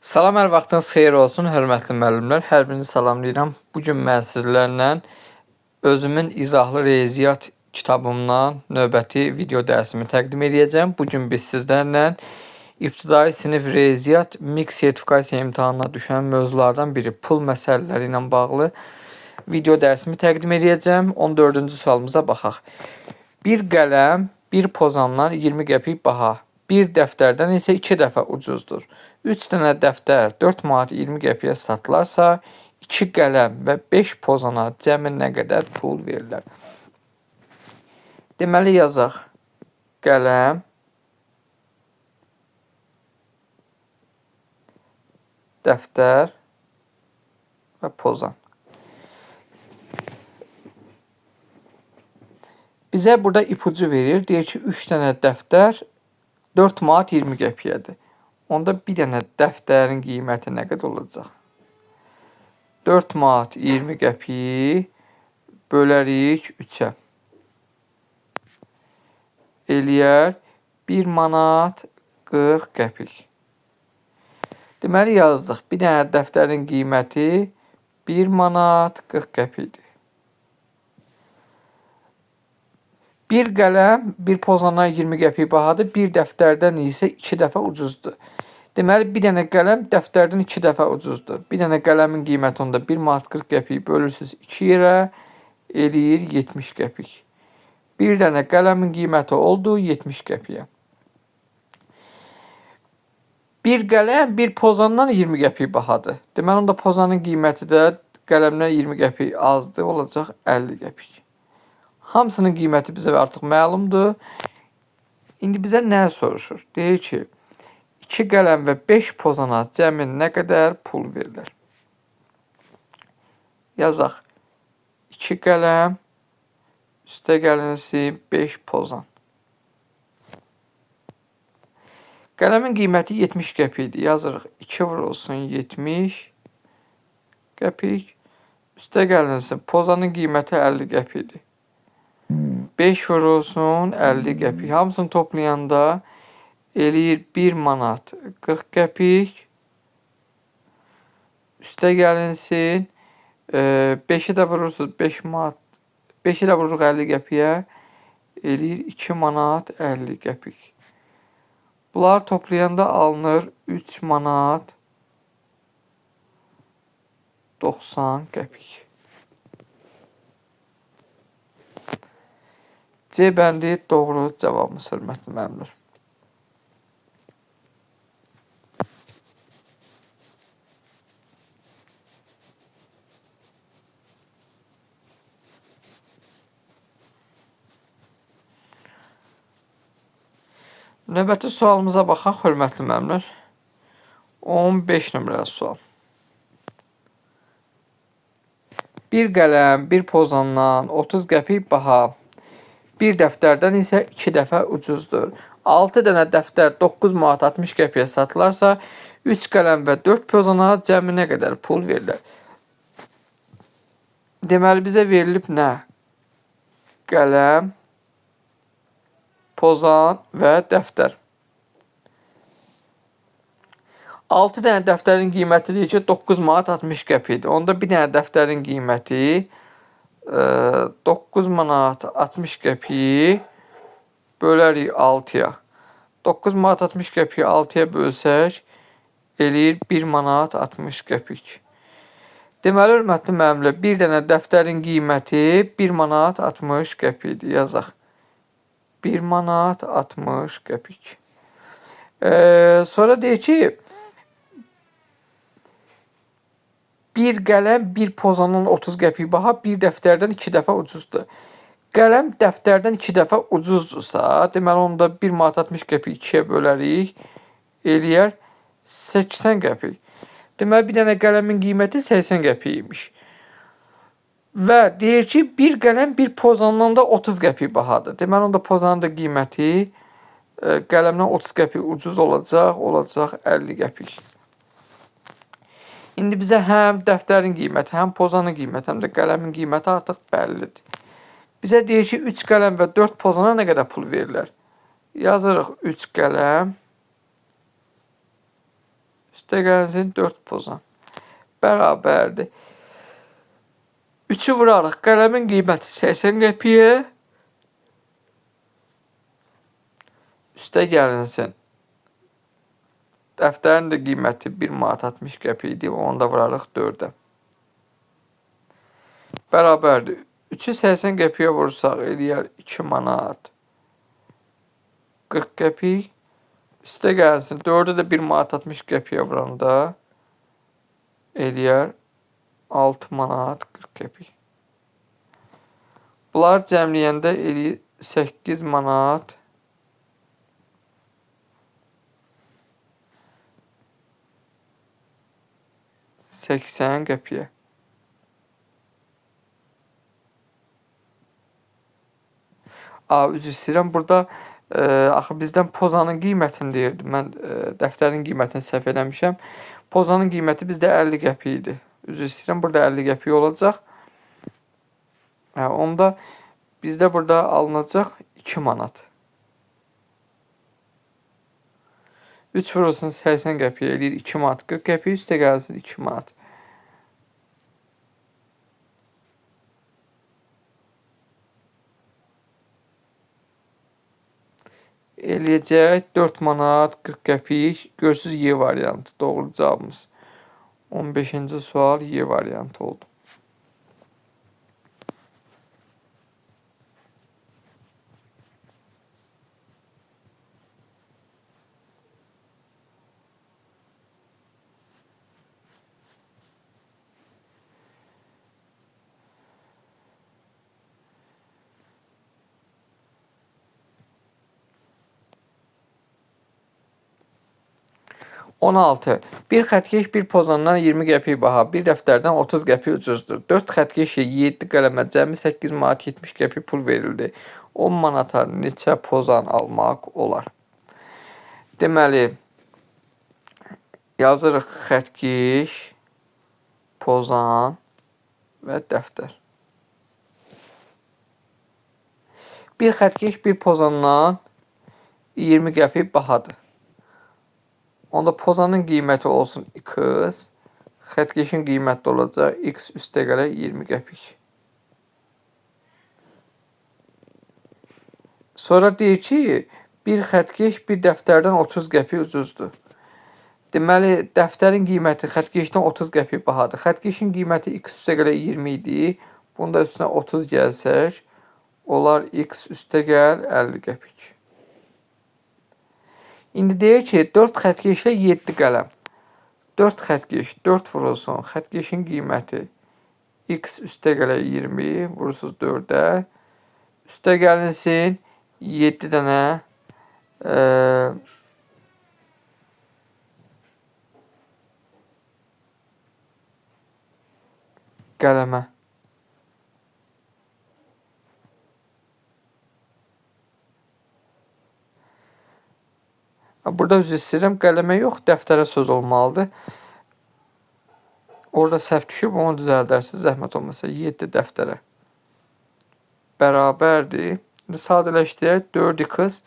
Salam, hər vaxtınız xeyir olsun, hörmətli müəllimlər. Hər birinizi salamlayıram. Bu gün mən sizlərlə özümün izahlı riyaziyyat kitabımdan növbəti video dərsimi təqdim edəcəm. Bu gün biz sizlərlə ibtidai sinif riyaziyyat mix sertifikasiya imtahanına düşən mövzulardan biri pul məsələləri ilə bağlı video dərsimi təqdim edəcəm. 14-cü sualımıza baxaq. Bir qələm, bir pozandan 20 qəpik baha, bir dəftərdən isə 2 dəfə ucuzdur. 3 dənə dəftər 4 manat 20 qəpiyə satılarsa, 2 qələm və 5 pozana cəmi nə qədər pul verirlər? Deməli yazaq. Qələm, dəftər və pozan. Bizə burada ipucu verir. Deyir ki, 3 dənə dəftər 4 manat 20 qəpiyədir. Onda bir dənə dəftərin qiyməti nə qədər olacaq? 4 manat 20 qəpiyi bölərik 3-ə. Eləyər 1 manat 40 qəpik. Deməli yazdıq. Bir dənə dəftərin qiyməti 1 manat 40 qəpikdir. Bir qələm, bir pozandan 20 qəpik bahadır, bir dəftərdən isə 2 dəfə ucuzdur. Deməli, bir dənə qələm dəftərdən 2 dəfə ucuzdur. Bir dənə qələmin qiyməti onda 1 manat 40 qəpik bölürsünüz 2 yerə, eləyir 70 qəpik. Bir dənə qələmin qiyməti oldu 70 qəpiyə. Bir qələm, bir pozandan 20 qəpik bahadır. Deməli, onda pozanın qiyməti də qələmdən 20 qəpik azdır, olacaq 50 qəpik. Hamısının qiyməti bizə artıq məlumdur. İndi bizə nə soruşur? Deyir ki, 2 qələm və 5 pozana cəmi nə qədər pul verirlər? Yazaq. 2 qələm, üstə gəlinsin 5 pozan. Qələmin qiyməti 70 qəpikdir. Yazırıq. 2 vurulsun 70 qəpik. Üstə gəlinsin. Pozanın qiyməti 50 qəpikdir. 5 vurulsun 50 qəpik. Hamısını toplayanda eləyir 1 manat 40 qəpik. Üstə gəlinsin. 5-i də vurursunuz 5 manat. 5-i də vururuq 50 qəpiyə. Eləyir 2 manat 50 qəpik. Bunlar toplayanda alınır 3 manat 90 qəpik. C bəndi doğru cavabımız, hörmətli müəllimlər. Növbəti sualımıza baxaq, hörmətli müəllimlər. 15 nömrəli sual. Bir qələm, bir pozandan 30 qəpik baha, bir dəftərdən isə 2 dəfə ucuzdur. 6 dənə dəftər 9 manat 60 qəpiyə satılarsa, 3 qələm və 4 pozana cəmi nə qədər pul verirlər? Deməli, bizə verilib nə? Qələm, pozan və dəftər. 6 dənə dəftərin qiyməti deyir ki, 9 manat 60 qəpikdir. Onda bir dənə dəftərin qiyməti 9 manat 60 qəpiyi bölərik 6-ya. 9 manat 60 qəpiyi 6-ya bölsək, eləyir 1 manat 60 qəpik. Deməli, hörmətli müəllimlər, bir dənə dəftərin qiyməti 1 manat 60 qəpikdir. Yazaq. 1 manat 60 qəpik. Sonra deyir ki, bir qələm, bir pozandan 30 qəpik baha, bir dəftərdən 2 dəfə ucuzdur. Qələm dəftərdən 2 dəfə ucuzdursa, deməli, onda 1 manat 60 qəpik 2-yə bölərik, eləyər 80 qəpik. Deməli, bir dənə qələmin qiyməti 80 qəpik imiş. Və deyir ki, bir qələm, bir pozandan da 30 qəpik bahadır. Deməli, onda pozanın da qiyməti qələmdən 30 qəpik ucuz olacaq, 50 qəpik. İndi bizə həm dəftərin qiyməti, həm pozanın qiyməti, həm də qələmin qiyməti artıq bəllidir. Bizə deyir ki, 3 qələm və 4 pozana nə qədər pul verirlər? Yazırıq 3 qələm, Üstə gəlsin 4 pozan. Bərabərdir. 3'ü vurarıq. Qələmin qiyməti 80 qəpiyə. Üstə gəlinsin. Dəftərin də qiyməti 1 manat 60 qəpik idi. Onu da vurarıq 4'ə. Bərabərdir. 3'ü 80 qəpiyə vursaq eləyər 2 manat 40 qəpik. Üstə gəlsin. 4'ü də 1 manat 60 qəpiyə vuranda eləyər 6 manat 40 qəpik. Bunlar cəmləyəndə eləyir 8 manat 80 qəpiyə. Üzr istəyirəm. Burada axı bizdən pozanın qiymətini deyirdi. Mən dəftərin qiymətini səhv eləmişəm. Pozanın qiyməti bizdə 50 qəpik idi. Üzr istəyirəm. Burada 50 qəpik olacaq. Onda bizdə burada alınacaq 2 manat. 3 vurulsun 80 qəpiyə eləyir 2 manat 40 qəpik. Üstə gəlsin 2 manat. Eləyəcək 4 manat 40 qəpik. Görürsüz Y variantı. Doğru cavabımız 15-ci sual Y variantı oldu. On altı. Bir xətkeş bir pozandan 20 qəpik baha, bir dəftərdən 30 qəpik ucuzdur. 4 xətkeşə 7 qələmə cəmi 8 manat 70 qəpik pul verildi. 10 manata neçə pozan almaq olar? Deməli, yazırıq xətkeş, pozan və dəftər. Bir xətkeş bir pozandan 20 qəpik bahadır. Onda pozanın qiyməti olsun x, xətkeşin qiyməti olacaq x üstə gələ 20 qəpik. Sonra deyir ki, bir xətkeş bir dəftərdən 30 qəpik ucuzdur. Deməli, dəftərin qiyməti xətkeşdən 30 qəpik bahadır. Xətkeşin qiyməti x üstə gələ 20 idi. Bunda üstünə 30 gəlsək, olar x üstə gəl 50 qəpik. İndi deyir ki, 4 xətkeşlə 7 qələm. 4 xətkeş, 4 vurulsun. Xətkeşin qiyməti x üstə gələ 20, vurursunuz 4'ə. Üstə gəlinsin 7 dənə qələmə. Burada üzr istəyirəm, qələmə yox, dəftərə söz olmalıdır. Orada səhv düşüb, onu düzəldərsiniz, zəhmət olmasa 7 dəftərə. Bərabərdir. İndi sadələşdirək, 4x,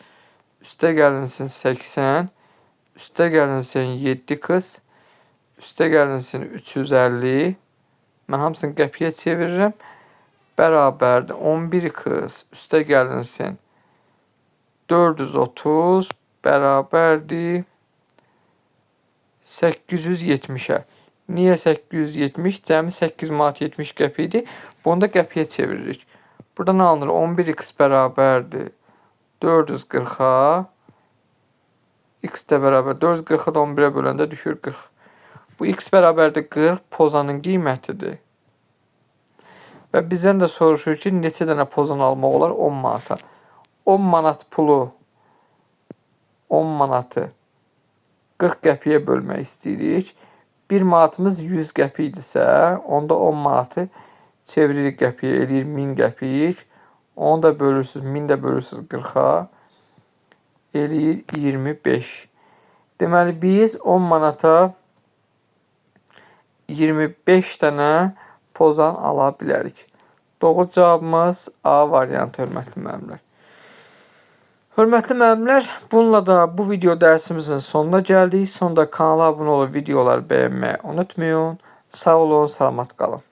üstə gəlinsin 80, üstə gəlinsin 7x, üstə gəlinsin 350. Mən hamısını qəpiyə çevirirəm. Bərabərdir, 11x, üstə gəlinsin 430, bərabərdir 870'ə. Niyə 870? Cəmi 8 manat 70 qəpik idi. Bunu da qəpiyə çeviririk. Burada nə alınır? 11x bərabərdir 440'a. X də bərabər 440'a da 11'ə böləndə düşür 40. Bu x bərabərdir 40 pozanın qiymətidir. Və bizdən də soruşur ki, neçə dənə pozan almaq olar 10 manata. 10 manat pulu 10 manatı 40 qəpiyə bölmək istəyirik. 1 manatımız 100 qəpik idisə, onda 10 manatı çeviririk qəpiyə, eləyir 1000 qəpik. Onu da bölürsünüz, 1000 də bölürsünüz 40'a, eləyir 25. Deməli, biz 10 manata 25 dənə pozan ala bilərik. Doğru cavabımız A variantı, hörmətli müəllimlər. Hörmətli müəllimlər, bununla da bu video dərsimizin sonuna gəldik. Sonda kanala abunə olub videoları bəyənməyi unutmayın. Sağ olun, salamat qalın.